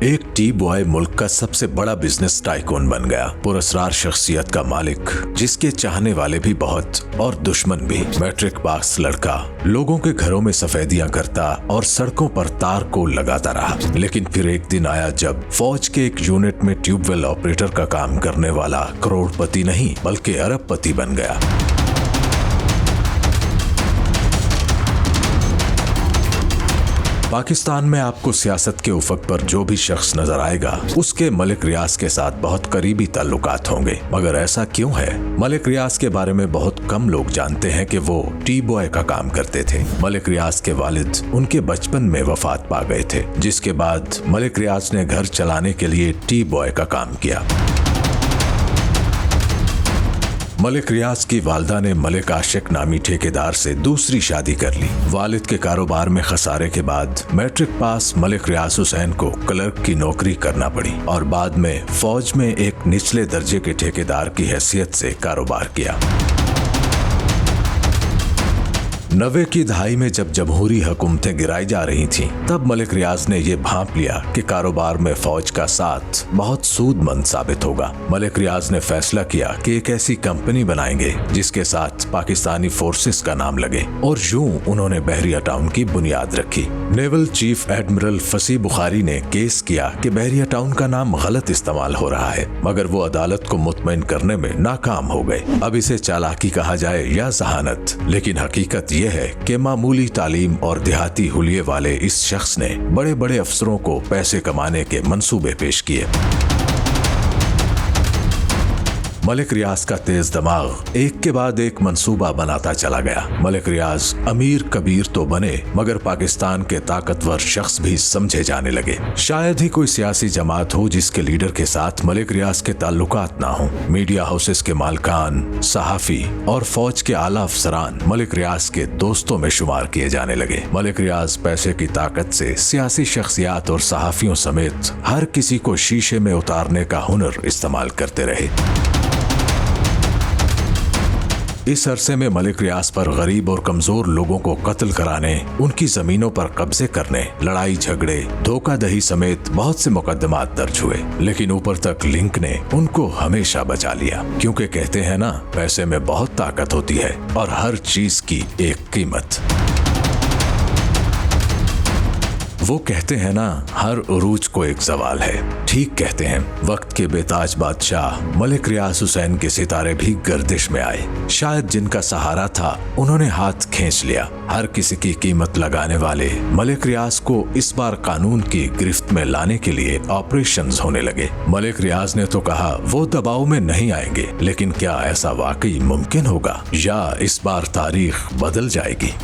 एक T boy मुल्क का सबसे बड़ा बिजनेस टाइकून बन गया, पुरस्कार शख्सियत का मालिक, जिसके चाहने वाले भी बहुत और दुश्मन भी। मैट्रिक पास लड़का लोगों के घरों में सफेदियां करता और सड़कों पर तार को लगाता रहा। लेकिन फिर एक दिन आया जब फौज के एक यूनिट में ट्यूबवेल ऑपरेटर का काम करने वाला करोड़पति नहीं बल्कि अरबपति बन गया। पाकिस्तान में आपको सियासत के उफक पर जो भी शख्स नजर आएगा उसके मलिक रियाज के साथ बहुत करीबी ताल्लुकात होंगे। मगर ऐसा क्यों है? मलिक रियाज के बारे में बहुत कम लोग जानते हैं कि वो टी बॉय का काम करते थे। मलिक रियाज के वालिद उनके बचपन में वफात पा गए थे, जिसके बाद मलिक रियाज ने घर चलाने के लिए टी बॉय का काम किया। मलिक रियाज की वालदा ने मलिक आशिक नामी ठेकेदार से दूसरी शादी कर ली। वालिद के कारोबार में खसारे के बाद मैट्रिक पास मलिक रियाज हुसैन को क्लर्क की नौकरी करना पड़ी और बाद में फौज में एक निचले दर्जे के ठेकेदार की हैसियत से कारोबार किया। 90 की दहाई में जब जमहूरी हुकूमतें गिराई जा रही थीं, तब मलिक रियाज ने ये भांप लिया कि कारोबार में फौज का साथ बहुत सूदमंद साबित होगा। मलिक रियाज ने फैसला किया कि एक ऐसी कंपनी बनाएंगे जिसके साथ पाकिस्तानी फोर्सेस का नाम लगे, और यूं उन्होंने बहरिया टाउन की बुनियाद रखी। नेवल चीफ एडमिरल फसी बुखारी ने केस किया कि बहरिया टाउन का नाम गलत इस्तेमाल हो रहा है, मगर वो अदालत को मुतमईन करने में नाकाम हो गए। अब इसे चालाकी कहा जाए या जहानत, लेकिन हकीकत यह है कि मामूली तालीम और देहाती हुलिये वाले इस शख्स ने बड़े बड़े अफसरों को पैसे कमाने के मंसूबे पेश किए। मलिक रियाज का तेज दिमाग एक के बाद एक मंसूबा बनाता चला गया। मलिक रियाज अमीर कबीर तो बने, मगर पाकिस्तान के ताकतवर शख्स भी समझे जाने लगे। शायद ही कोई सियासी जमात हो जिसके लीडर के साथ मलिक रियाज के ताल्लुकात ना हो। मीडिया हाउसेस के मालकान, सहाफी और फौज के आला अफसरान मलिक रियाज के दोस्तों में शुमार किए जाने लगे। मलिक रियाज पैसे की ताकत से सियासी शख्सियात और सहाफियों समेत हर किसी को शीशे में उतारने का हुनर इस्तेमाल करते रहे। इस अरसे में मलिक रियाज पर गरीब और कमजोर लोगों को कत्ल कराने, उनकी जमीनों पर कब्जे करने, लड़ाई झगड़े, धोखाधड़ी समेत बहुत से मुकदमात दर्ज हुए। लेकिन ऊपर तक लिंक ने उनको हमेशा बचा लिया, क्योंकि कहते हैं ना, पैसे में बहुत ताकत होती है और हर चीज की एक कीमत। वो कहते हैं ना, हर उरूज को एक जवाल है। ठीक कहते हैं। वक्त के बेताज बादशाह मलिक रियाज हुसैन के सितारे भी गर्दिश में आए। शायद जिनका सहारा था उन्होंने हाथ खींच लिया। हर किसी की कीमत लगाने वाले मलिक रियाज को इस बार कानून की गिरफ्त में लाने के लिए ऑपरेशंस होने लगे। मलिक रियाज ने तो कहा वो दबाव में नहीं आएंगे, लेकिन क्या ऐसा वाकई मुमकिन होगा या इस बार तारीख बदल जाएगी?